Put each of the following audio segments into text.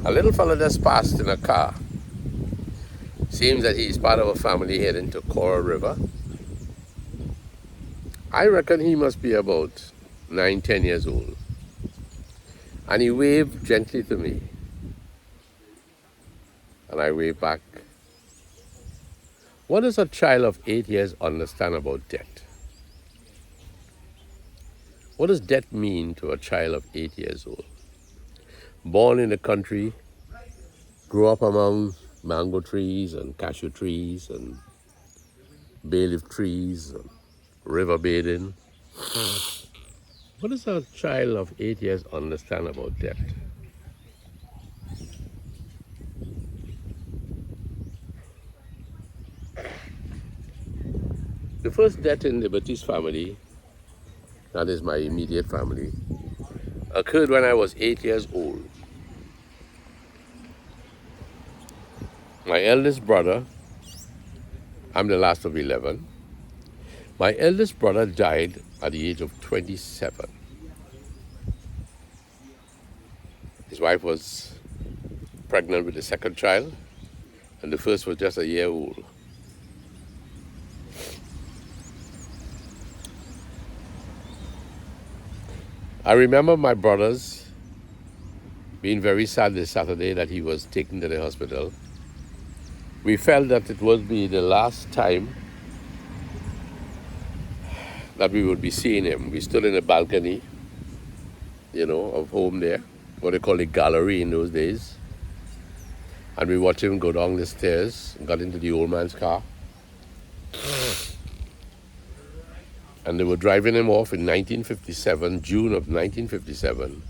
A little fella just passed in a car. Seems that he's part of a family heading to Caura River. I reckon he must be about 9, 10 years old. And he waved gently to me. And I waved back. What does a child of 8 years understand about debt? What does debt mean to a child of 8 years old? Born in the country, grew up among mango trees and cashew trees and bay leaf trees and river bathing. What does a child of 8 years understand about debt? The first death in the Baptiste family, that is my immediate family, occurred when I was 8 years old. My eldest brother, I'm the last of 11, my eldest brother died at the age of 27. His wife was pregnant with the second child, and the first was just a year old. I remember my brothers being very sad this Saturday that he was taken to the hospital. We felt that it would be the last time that we would be seeing him. We stood in the balcony, of home there, what they call the gallery in those days. And we watched him go down the stairs, got into the old man's car. And they were driving him off in 1957, June of 1957.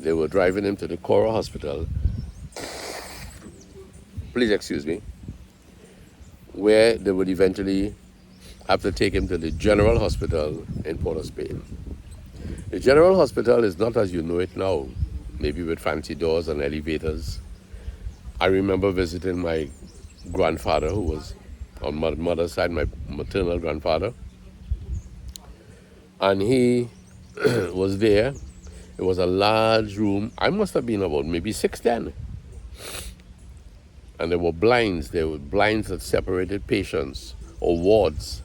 They were driving him to the Caura hospital. Please excuse me. Where they would eventually have to take him to the General Hospital in Port of Spain. The General Hospital is not as you know it now, maybe with fancy doors and elevators. I remember visiting my grandfather, who was on my mother's side, my maternal grandfather. And he was there. It was a large room. I must have been about maybe 6'10". And there were blinds. There were blinds that separated patients or wards.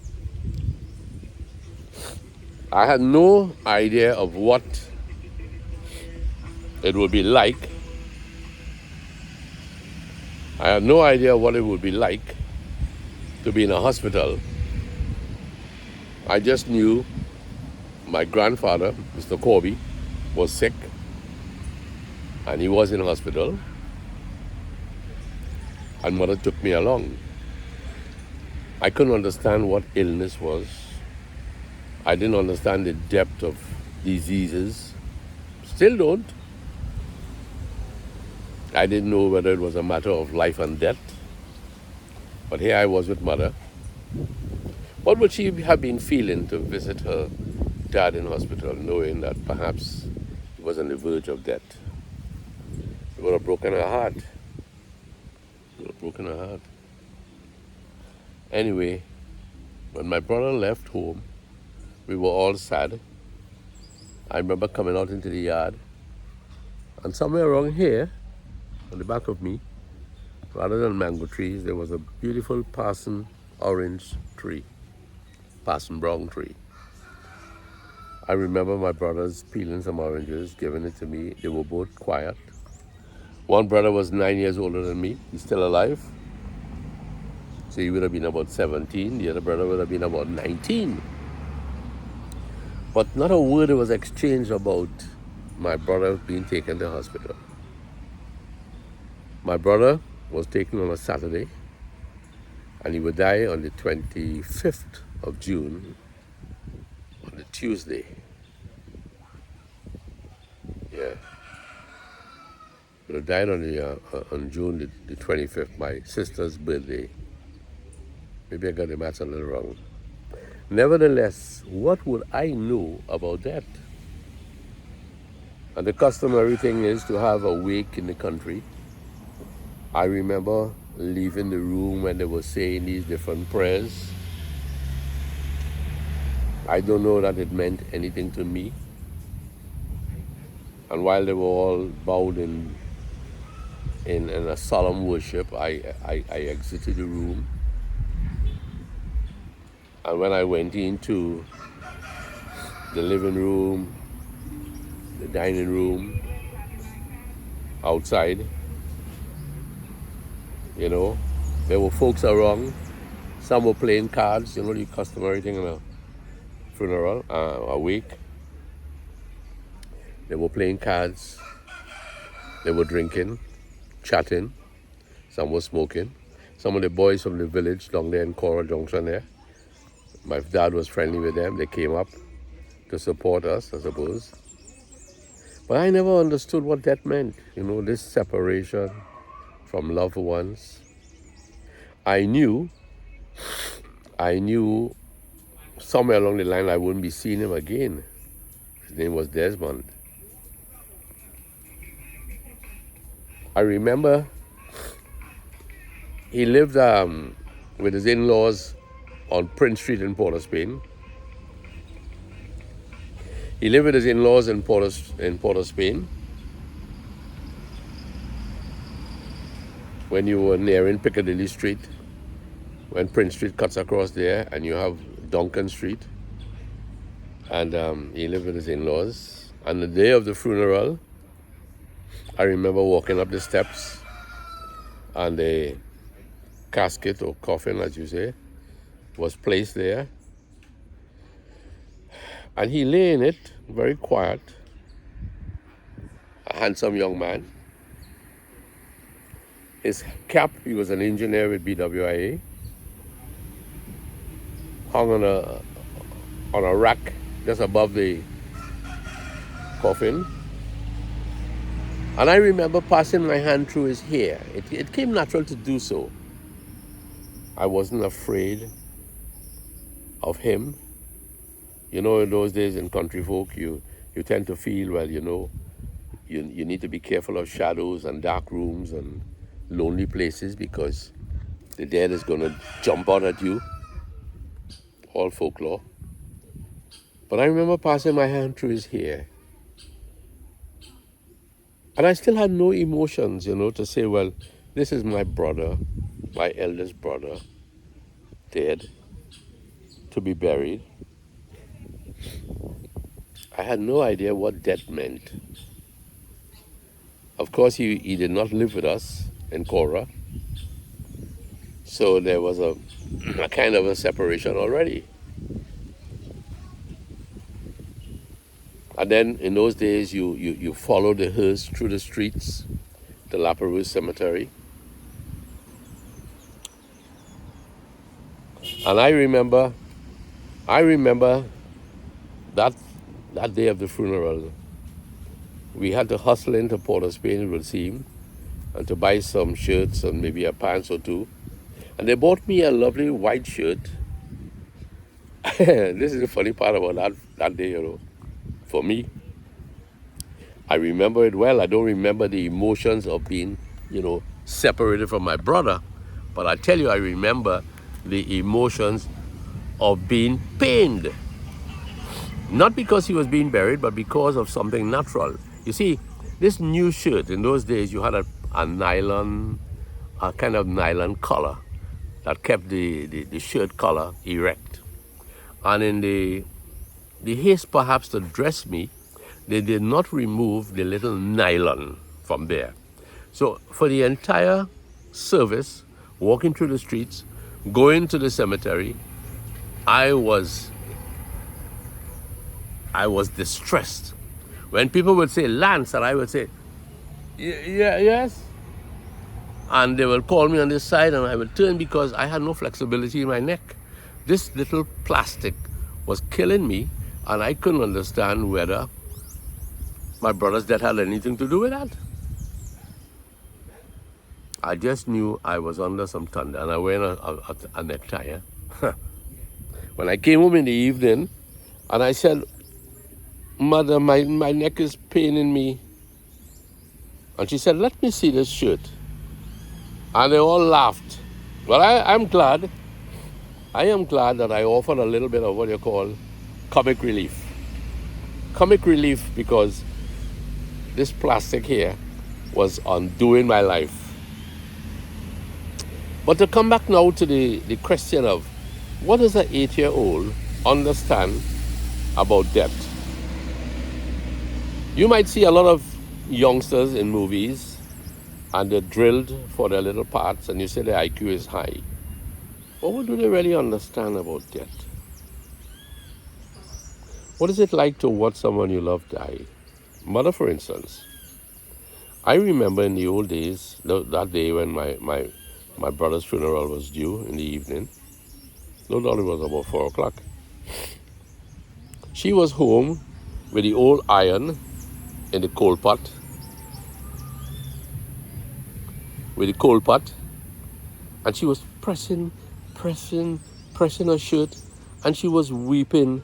I had no idea of what it would be like. I had no idea what it would be like to be in a hospital. I just knew my grandfather, Mr. Corby, was sick and he was in hospital, and mother took me along. I couldn't understand what illness was. I didn't understand the depth of diseases. Still don't. I didn't know whether it was a matter of life and death. But here I was with mother. What would she have been feeling to visit her dad in hospital, knowing that perhaps he was on the verge of death? It would have broken her heart. It would have broken her heart. Anyway, when my brother left home, we were all sad. I remember coming out into the yard, and somewhere around here, on the back of me, rather than mango trees, there was a beautiful Parson orange tree, Parson brown tree. I remember my brothers peeling some oranges, giving it to me. They were both quiet. One brother was 9 years older than me. He's still alive. So he would have been about 17. The other brother would have been about 19. But not a word was exchanged about my brother being taken to hospital. My brother was taken on a Saturday, and he would die on the 25th of June, on the Tuesday. Yeah. He would have died on June the 25th, my sister's birthday. Maybe I got the maths a little wrong. Nevertheless, what would I know about that? And the customary thing is to have a wake in the country. I remember leaving the room when they were saying these different prayers. I don't know that it meant anything to me. And while they were all bowed in in a solemn worship. I exited the room, and when I went into the living room, the dining room, outside, you know, there were folks around. Some were playing cards, you know, the customary thing in a funeral, a wake. They were playing cards, they were drinking, chatting, some were smoking. Some of the boys from the village down there in Caura Junction there, my dad was friendly with them. They came up to support us, I suppose. But I never understood what that meant, you know, this separation from loved ones. I knew somewhere along the line I wouldn't be seeing him again. His name was Desmond. I remember he lived with his in-laws on Prince Street in Port of Spain. He lived with his in-laws in Port of Spain. When you were nearing Piccadilly Street, when Prince Street cuts across there, and you have Duncan Street, and he lived with his in-laws. And the day of the funeral, I remember walking up the steps, and the casket or coffin, as you say, was placed there. And he lay in it, very quiet, a handsome young man. His cap, he was an engineer with BWIA, hung on a rack just above the coffin. And I remember passing my hand through his hair. It came natural to do so. I wasn't afraid of him. You know, in those days in country folk, you tend to feel, well, you know, you need to be careful of shadows and dark rooms and lonely places because the dead is going to jump out at you. All folklore. But I remember passing my hand through his hair. And I still had no emotions, you know, to say, well, this is my brother, my eldest brother, dead, to be buried. I had no idea what death meant. Of course, he did not live with us in Caura. So there was a kind of a separation already. And then in those days, you follow the hearse through the streets, the La Perouse Cemetery. And I remember that day of the funeral, we had to hustle into Port of Spain, it would seem, and to buy some shirts and maybe a pants or two. And they bought me a lovely white shirt. This is the funny part about that day, you know. For me, I remember it well. I don't remember the emotions of being, you know, separated from my brother. But I tell you, I remember the emotions of being pained. Not because he was being buried, but because of something natural. You see, this new shirt, in those days, you had a kind of nylon collar that kept the shirt collar erect. And in the haste perhaps to dress me, they did not remove the little nylon from there. So for the entire service, walking through the streets, going to the cemetery, I was distressed. When people would say Lance, and I would say, yes. And they will call me on this side and I would turn because I had no flexibility in my neck. This little plastic was killing me, and I couldn't understand whether my brother's death had anything to do with that. I just knew I was under some thunder, and I wore a necktie. When I came home in the evening, and I said, Mother, my neck is paining me. And she said, let me see this shirt. And they all laughed. Well, I am glad that I offered a little bit of what you call comic relief. Comic relief because this plastic here was undoing my life. But to come back now to the question of what does an 8-year-old understand about death? You might see a lot of youngsters in movies and they're drilled for their little parts and you say their IQ is high. But what do they really understand about death? What is it like to watch someone you love die? Mother, for instance. I remember in the old days, that day when my brother's funeral was due in the evening. No doubt it was about 4 o'clock. She was home with the old iron in the coal pot. And she was pressing her shirt, and she was weeping.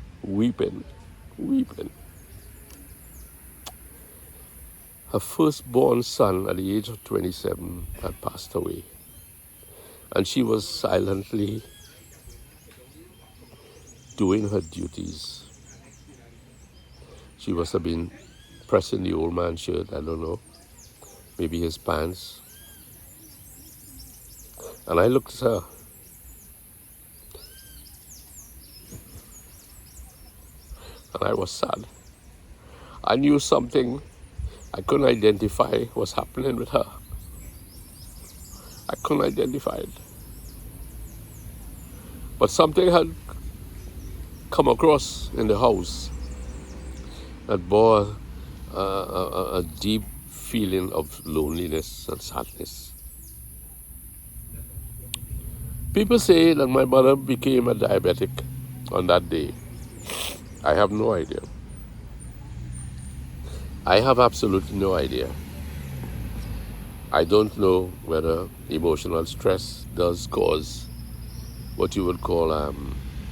Her firstborn son at the age of 27 had passed away. And she was silently doing her duties. She must have been pressing the old man's shirt, I don't know, maybe his pants. And I looked at her. And I was sad. I knew something I couldn't identify was happening with her. I couldn't identify it. But something had come across in the house that bore a deep feeling of loneliness and sadness. People say that my mother became a diabetic on that day. I have no idea. I have absolutely no idea. I don't know whether emotional stress does cause what you would call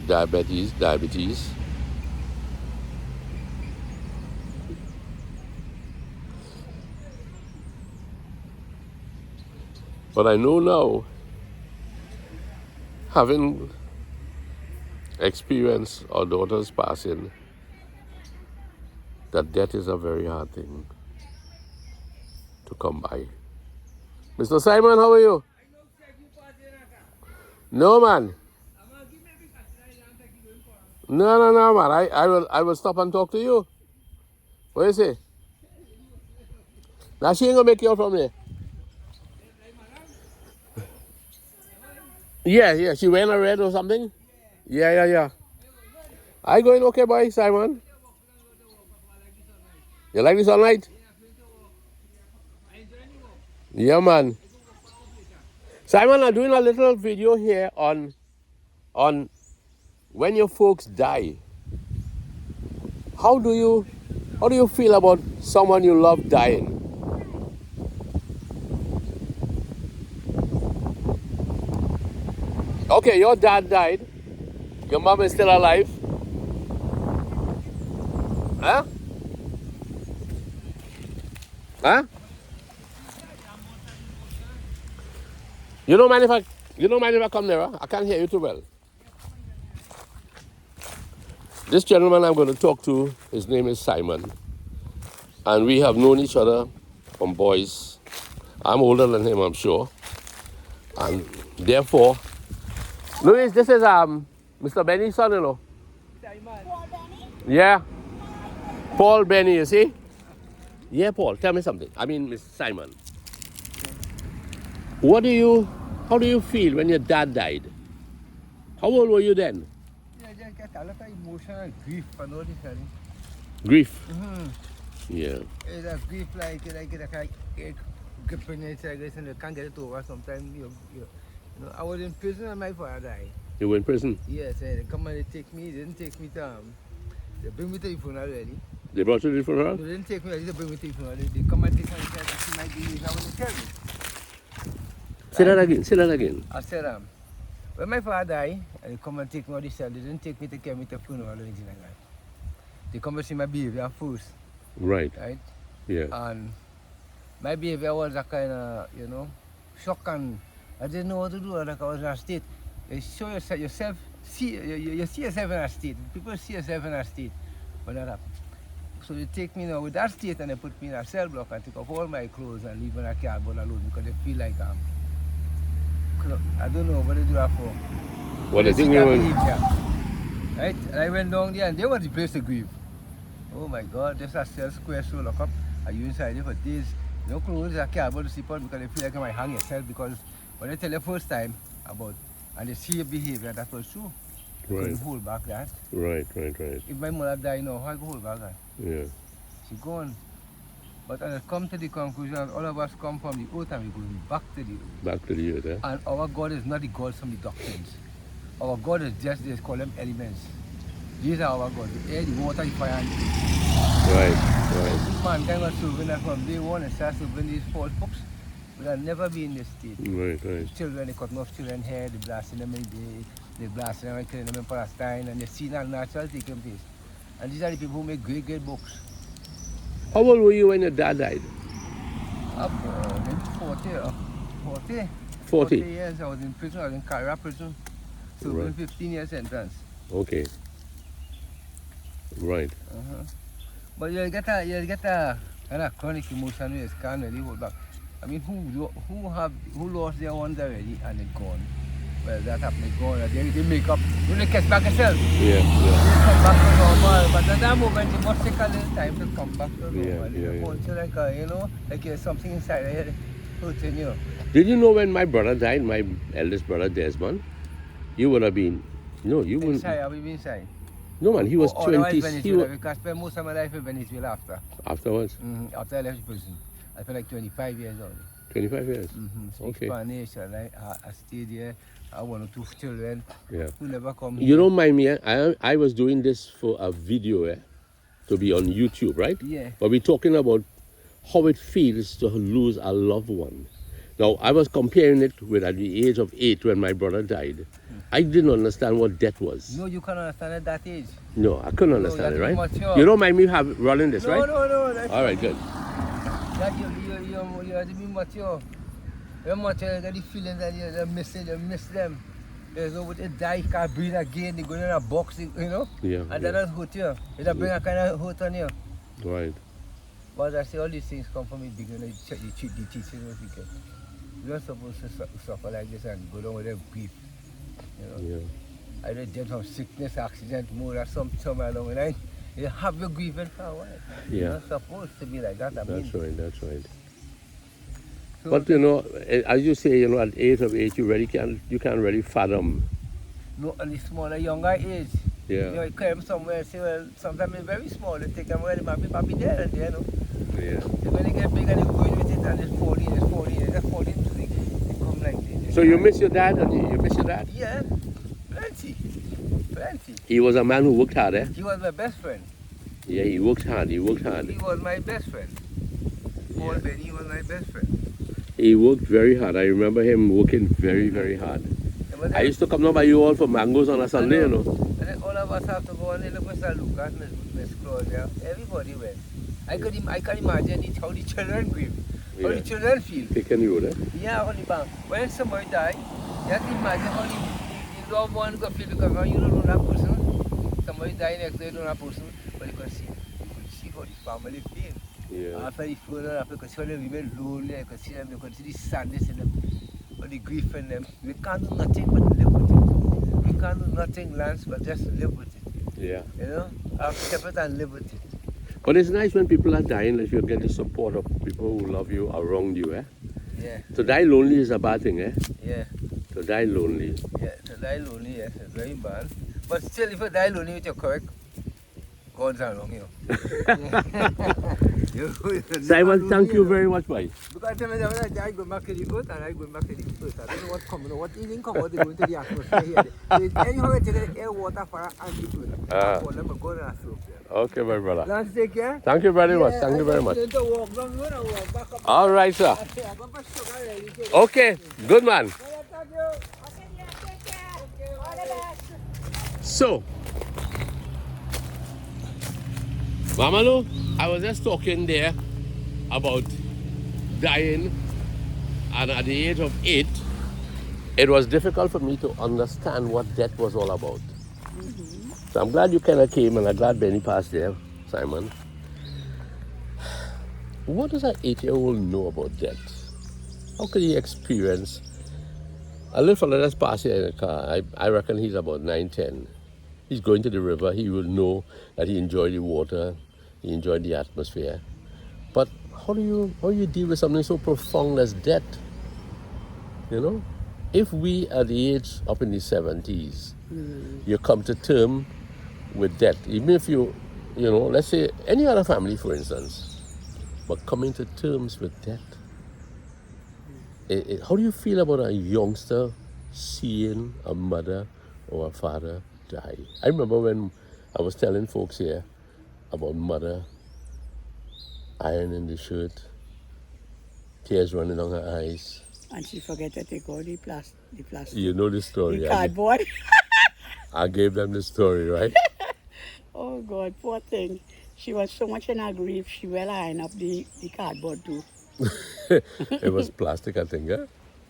diabetes. But I know now, having experienced our daughter's passing, that death is a very hard thing to come by. Mr. Simon, how are you? No, man. No, man. I will stop and talk to you. What do you say? Now she ain't gonna make you out from there. Yeah. She wearing a red or something? Yeah. I going okay, boy, Simon? You like this all night? Yeah, man. Simon, I'm doing a little video here on when your folks die. How do you feel about someone you love dying? Okay, your dad died. Your mom is still alive. Huh? You don't mind if I come there? Huh? I can't hear you too well. This gentleman I'm going to talk to, his name is Simon. And we have known each other from boys. I'm older than him, I'm sure. And therefore, Luis, this is Mr. Benny's son-in-law. Paul Benny? Yeah. Paul Benny, you see? Yeah, Paul, tell me something. I mean, Mr. Simon. How do you feel when your dad died? How old were you then? Yeah, I just get a lot of emotional grief and all this. Grief? Mm-hmm. Yeah. It's a grief like it gripping it, I guess, and you can't get it over. Sometimes, you know, I was in prison and my father died. You were in prison? Yes, they come and they take me. They didn't take me to, they bring me to the funeral already. They brought you to the funeral? They didn't take me, they bring me to the funeral. They come and take me and said that she might be here. Now when they tell me. Say that again. I said, when my father died, and they come and take me out the cell, they didn't take me to carry me to the funeral or anything like that. They come and see my behavior first. Right. Right? Yeah. And my behavior was a kind of, shock, and I didn't know what to do. Like I was in a state. You show yourself, you see yourself in a state. People see yourself in a state when that happens. So they take me now with that state and they put me in a cell block and take off all my clothes and leave me in a cardboard alone because they feel like I don't know what they do that for. Well, I They think see you that were... behavior. Right? And I went down there and they want the place to grieve. Oh my God, there's a cell square so lock up. Are you inside there for days? No clothes, I can't able to sleep on because they feel like I might hang yourself because when they tell you first time about and they see your behavior, that was true. You Right. couldn't hold back that. Right. If my mother died now, how I go hold back that? Yeah. She gone. But I come to the conclusion that all of us come from the earth and we're going back to the earth. Back to the earth, eh? And our God is not the God from the doctrines. Our God is just, they call them elements. These are our God, the air, the water, the fire, and the earth. Right. Mankind was serving that from day one and started serving these false books. We have never been in this state. Right. Children, they cutting off children's hair, they blasting them they blasting them and killing them in Palestine, and they see that natural taking place. And these are the people who make great books. How old were you when your dad died? Maybe 40. 40? years. I was in prison. I was in Caura prison. Serving Right. 15 years sentence. Okay. Right. But you get a kind of chronic emotion where you can't really hold back. I mean, who lost their ones already and they're gone? Well, that happened, they're gone. They make up. When they catch back yourself, Yeah. they come back to normal. But at that moment, you must take a little time to come back to normal. Yeah. So like, like there's something inside there hurting you. Did you know when my brother died, my eldest brother Desmond, you would have been... No, you wouldn't... Inside, I've been inside. No, man, he was Otherwise 20... Venezuela, because I spent most of my life in Venezuela after. Afterwards? After I left prison. I spent like 25 years only. 25 years? Speak Okay. Spanish, and I stayed there. I had 1 or 2 children Yeah. who never come You don't mind me, I was doing this for a video to be on YouTube, right? Yeah. But we're talking about how it feels to lose a loved one. Now, I was comparing it with at the age of 8 when my brother died. I didn't understand what death was. No, you can't understand at that age. No, I couldn't understand it, you have right? to be mature. You don't mind me running this, right? No. That's All right, good. That you have to be mature. You're mature, you got the feelings that you miss them. There's nobody die, you can't breathe again, they go in a box, you know? Yeah. And that hurt you. It'll bring a kind of hurt on you. Right. But I say all these things come from the beginning, the teaching what you get. You're not supposed to suffer like this and go down with them grief. You know? Yeah. Either death from sickness, accident, murder, somewhere along the line. You have your grieving for a while. Yeah. You're not supposed to be like that. I mean. That's right. So But you know, as you say, you know, at 8 of 8, you can't really fathom. no, at the smaller, younger age. Yeah. You know, you come somewhere and say, well, sometimes it's very small. They take them where they might be there and there, you know. Yeah. So when they get big and they go in with it and it's 40 years, they're 40 to they come like this. So you miss your dad, and you miss your dad? Yeah, plenty. He was a man who worked hard, eh? He was my best friend. Yeah, he worked hard. He was my best friend. Paul Benny was my best friend. He worked very hard. I remember him working very, very hard. I used to come down by you all for mangoes on a Sunday, you know. And then all of us have to go and look at Mr. Lucas, Miss Claudia. Everybody went. I can imagine how the children grieve. How the children feel. Taking you, eh? Yeah, on the bank. When somebody die, you have to imagine how the loved one go feel because when you don't know that person, somebody die next day, you don't know that person, but you can see how the family feel. Yeah. After the funeral, after you can see how they remain lonely, you can see them, you can see the sadness in them, or the grief in them. We can't do nothing but live with it. We can't do nothing, Lance, but just live with it. Yeah. You know? Accept it and live with it. But it's nice when people are dying that you get the support of people who love you around you, eh? Yeah. To die lonely is a bad thing, eh? Yeah. To die lonely. Yeah, to die lonely, yes, it's very bad. But still, if you die lonely with your correct, God's along you. Simon, thank you very much, boy. Because when I go back to the earth and I go back to the earth, I don't know what coming, what didn't come out, they go into the atmosphere here. Anyhow, it's the air, water, fire, and the earth. For them, go and soak there. Okay, my brother. Lance, take care. Thank you very much. Thank you very much. Walk down the road and walk back up. All right, sir. I got my sugar ready. Okay, good man. Thank you. Okay, yeah, take care. Okay, all the best. So, Mamalu, I was just talking there about dying, and at the age of 8, it was difficult for me to understand what death was all about. So I'm glad you kind of came, and I'm glad Benny passed there, Simon. what does an 8-year-old know about death? How could he experience? A little fella that's passing in a car, I reckon he's about 9, 10. He's going to the river, he will know that he enjoyed the water, he enjoyed the atmosphere. But how do you deal with something so profound as death? You know? If we at the age up in the 70s, you come to term with death, even if you know, let's say any other family for instance, but coming to terms with death, how do you feel about a youngster seeing a mother or a father die? I remember when I was telling folks here about mother ironing the shirt, tears running down her eyes. And she forget to take out the plastic. You know the story. The cardboard. I gave them the story, right? Oh God, poor thing. She was so much in her grief, she well ironed up the cardboard too. It was plastic, I think, yeah?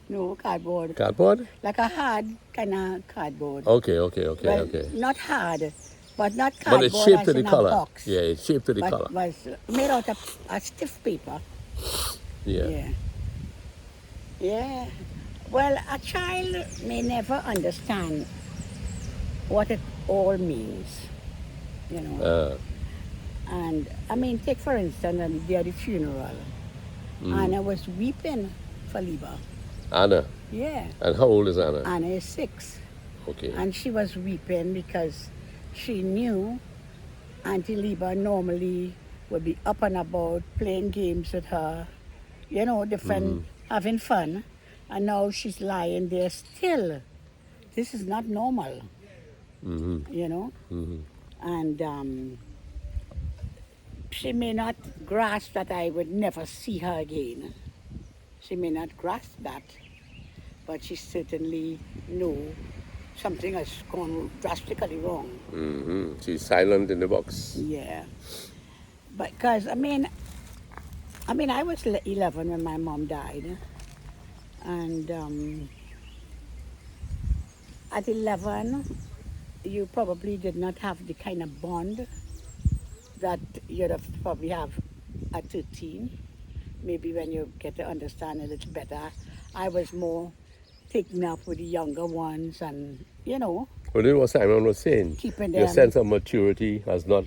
No, cardboard. Cardboard? Like a hard kind of cardboard. Okay. Not hard, but not cardboard. But it's shaped as to the in a color. box. Yeah, it's shaped to the But color. was made out of a stiff paper. Yeah. Yeah. Well, a child may never understand what it all means, you know. And I mean, take for instance, on the day of the funeral, Anna was weeping for Liba. Anna? Yeah. And how old is Anna? Anna is 6. Okay. And she was weeping because she knew Auntie Liba normally would be up and about, playing games with her, you know, having fun. And now she's lying there still. This is not normal, you know. And she may not grasp that I would never see her again. She may not grasp that, but she certainly know something has gone drastically wrong. She's silent in the box. Yeah. Because, I mean, I was 11 when my mom died. And at 11, you probably did not have the kind of bond that you'd have probably have at 13. Maybe when you get to understand a little better. I was more taken up with the younger ones and, you know. Well, this is what Simon was saying. Keeping Your them. sense of maturity has not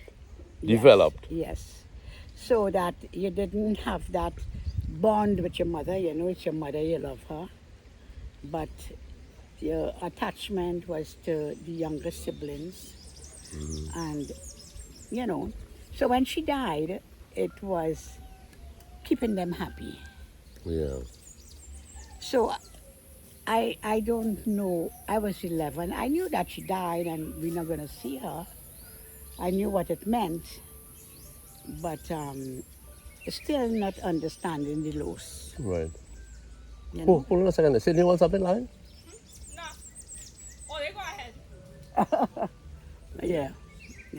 developed. Yes. So that you didn't have that bond with your mother. You know, it's your mother, you love her. But your attachment was to the younger siblings. And, you know, so when she died, it was keeping them happy. Yeah. So I don't know. I was 11. I knew that she died and we're not going to see her. I knew what it meant. But still not understanding the loss. Right. You know? Hold on a second. Sydney wants something, Lion? No. Oh, they go ahead. Yeah,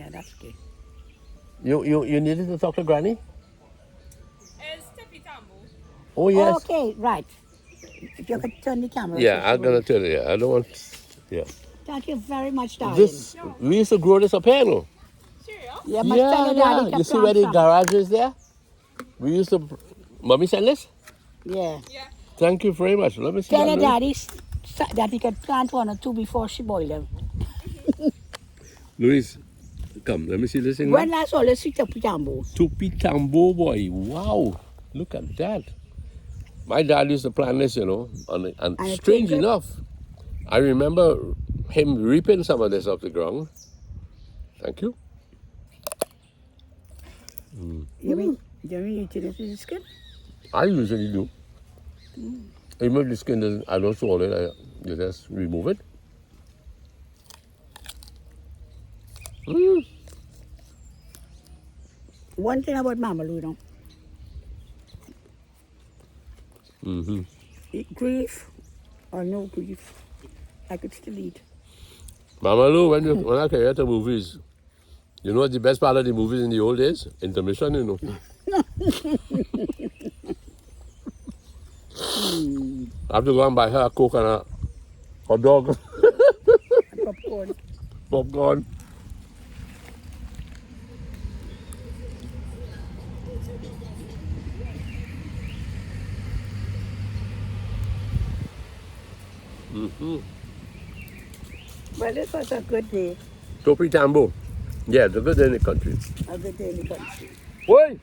that's okay. You needed to talk to Granny? It's Tippy Tambo. Oh, yes. Okay, right. If you could turn the camera. Yeah, so I'm she going will- to tell you. I don't want... Yeah. Thank you very much, darling. We used to grow this up here, no? Serious? Yeah, must tell your daddy to You see plant where the some. garage is there? We used to... Mommy sent this? Yeah. Yeah. Thank you very much. Let me see. Tell that, your Louis. daddy that he could plant 1 or 2 before she boil them. Louis, come. Let me see this thing. When last all the sweet up jambo? Tupi Tambo boy. Wow. Look at that. My dad used to plant this, you know. And it strange came good? enough, I remember him reaping some of this off the ground. Thank you. You mean you eat it with the skin? I usually do. Even if the skin doesn't, I don't swallow it, you just remove it. One thing about Mama Lou, you know. Grief or no grief, I could still eat. Mama Lou, when I came to movies, you know what the best part of the movies in the old days? Intermission, you know. I have to go and buy her a Coke and a hot dog, Popcorn. popcorn. Mm-hmm. Well, this was a good day. Topi Tambo. Yeah, it's a good day in the country. A good day in the country. Wait!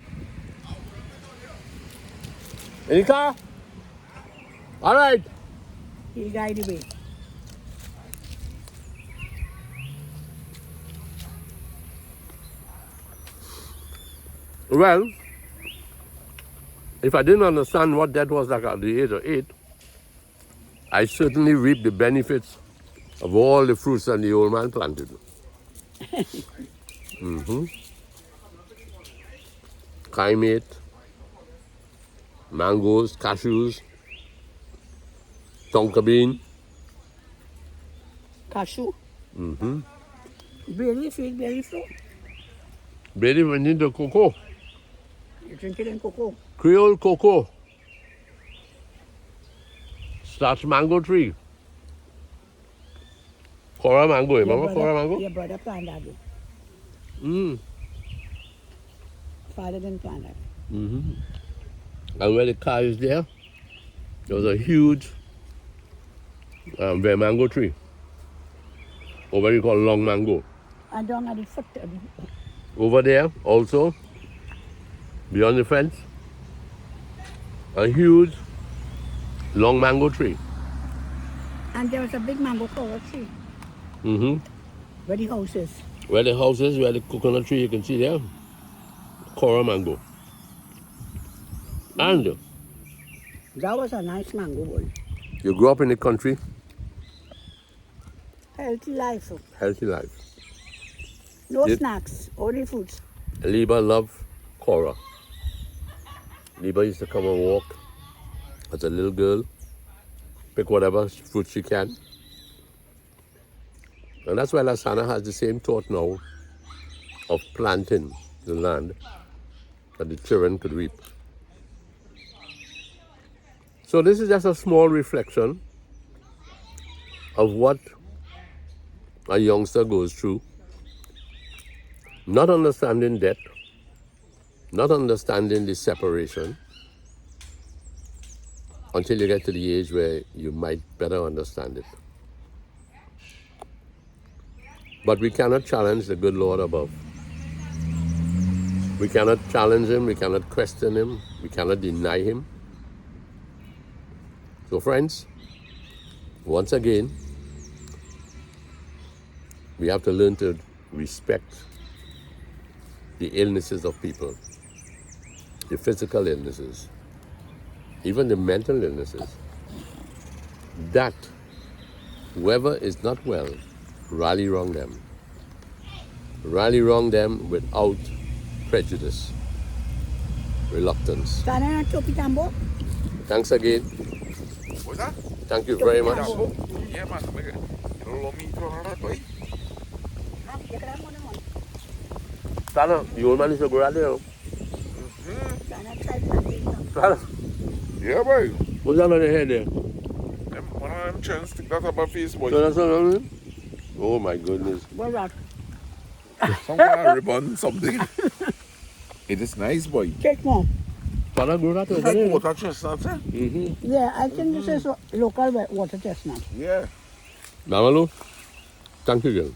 Any car? All right. He'll guide the way. Well, if I didn't understand what that was like at the age of 8, I certainly reaped the benefits of all the fruits that the old man planted. Mm-hmm. Climate, mangoes, cashews, tonka bean. Cashew. Mm-hmm. Berry fruit, berry fruit. Berry vanilla cocoa, You drink it in cocoa. Creole cocoa, starch mango tree, Caura mango. Remember Caura mango? Your brother planted that. Mm. Father didn't plant that. Mm-hmm. And where the car is there was a huge red mango tree, or what you call long mango. And down at the foot. Over there also, beyond the fence, a huge long mango tree. And there was a big mango cover tree. Mm-hmm. Where the house is. Where the house is, where the coconut tree you can see there, Caura mango. And That was a nice mango boy. you grew up in the country, Healthy life. healthy life. No Yep. snacks, only fruits. Liba loved Caura. Liba used to come and walk as a little girl, pick whatever fruit she can. And that's why Lasana has the same thought now of planting the land that the children could reap. So this is just a small reflection of what a youngster goes through. Not understanding death, not understanding the separation, until you get to the age where you might better understand it. But we cannot challenge the good Lord above. We cannot challenge him, we cannot question him, we cannot deny him. So friends, once again, we have to learn to respect the illnesses of people, the physical illnesses, even the mental illnesses, that whoever is not well, rally round them. Rally round them without prejudice, reluctance. Sana and Topi Tambo. Thanks again. What's that? Thank you very much. Yeah, man. You don't love me to that way. Sana, the old man is a good idea. Sana try planting. Sana, Yeah, boy. what's that on your head there? One of them chance stick that up my face, boy. So that's what I mean? Oh my goodness. What rock? Some kind of ribbon, something. It is nice, boy. Take more. Sana grew that It's over like there. water chestnuts, eh? Mm-hmm. Yeah, I think this is local water chestnut. Yeah. Mamalu, thank you, girl.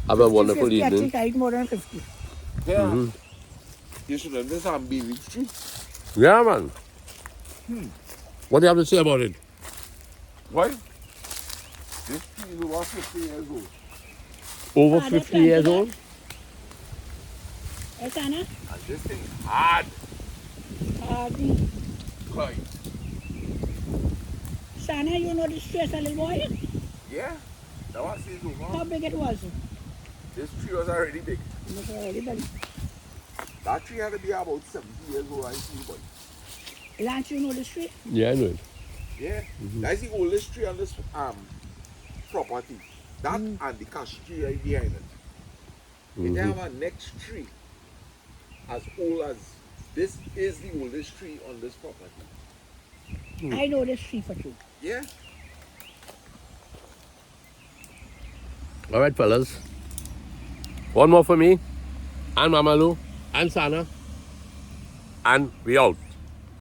Have a wonderful 50, I evening. think I eat more than 50. Yeah. Mm-hmm. You should have this on Beach Street. Yeah, man. What do you have to say about it? Why? This tree is over 50 years old. Over Ah, they 50 years planted old? Hey, Sana? And this thing hard. Quite. Sana, you know this tree as a little boy? Yeah. That was it How over. big it was? This tree was already big. It was already big. That tree had to be about 70 years old, I see, boy. Lance, you know this tree? Yeah, I know it. Yeah. That's the oldest tree on this property. That and the cash tree right behind it. If they have a next tree as old as this is the oldest tree on this property. I know this tree for you. Yeah. All right, fellas. One more for me, and Mamalu, and Sana, and we out.